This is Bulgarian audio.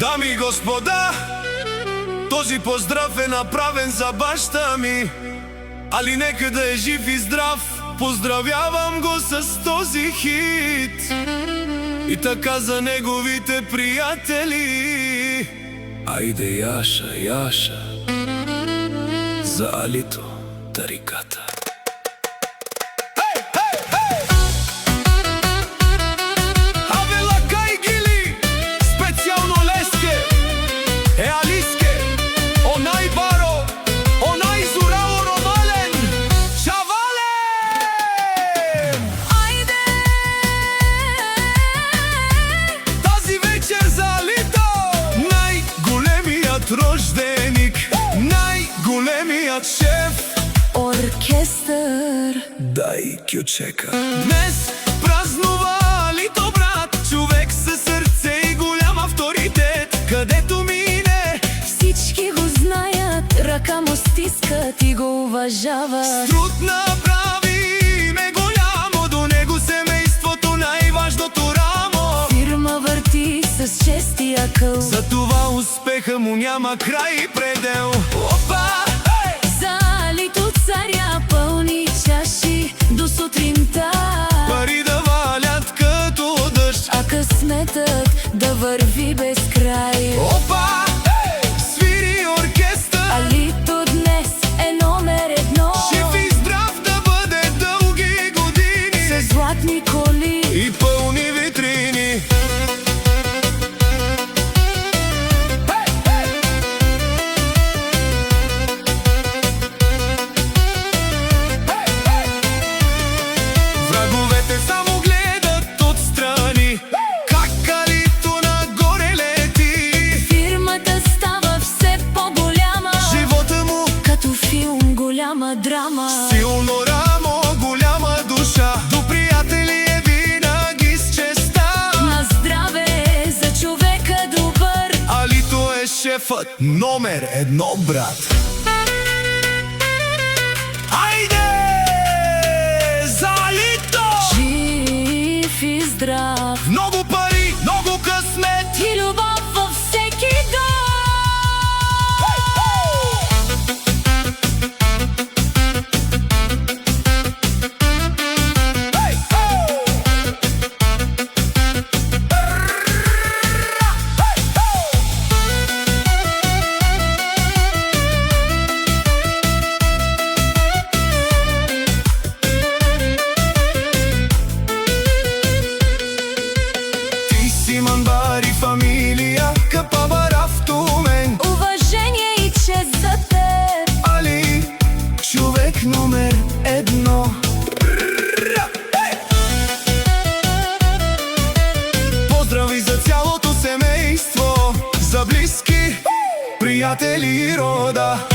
Дами и господа, този поздрав е направен за баща ми. Али нека да е жив и здрав, поздравявам го с този хит. И така за неговите приятели. Айде Яша, Яша, за Алито тариката. Рожденик, най-големият шеф, оркестър, дай кючека. Днес празнува Алито брат, човек със сърце и голям авторитет. Където мине, всички го знаят, ръка му стискат и го уважават. с труд направи име голямо, до него семейството най-важното рамо. Фирма върти с чести акъл, Затова успеха му няма край и предел. Опа! за Алито царя пълни чаши до сутринта. Пари да валят като дъжд, а късметът да върви без край. Опа! Свири оркестър, Алито днес е номер едно. жив и здрав да бъде дълги години, С златни коли и пълни витрини. Враговете само гледат отстрани, как Алито нагоре лети. фирмата става все по-голяма, Живота му като филм, голяма драма. силно рамо, голяма душа, до приятели е винаги с честа. На здраве за човека добър, Алито е шефът номер едно, брат. Айде за Алито! жив и здрав, Много пари, много късмет и любов във всеки дом. Манбари фамилия, капавара в Тумен. Уважение и чест за теб, Али, човек номер едно. Поздрави за цялото семейство, за близки, приятели и рода.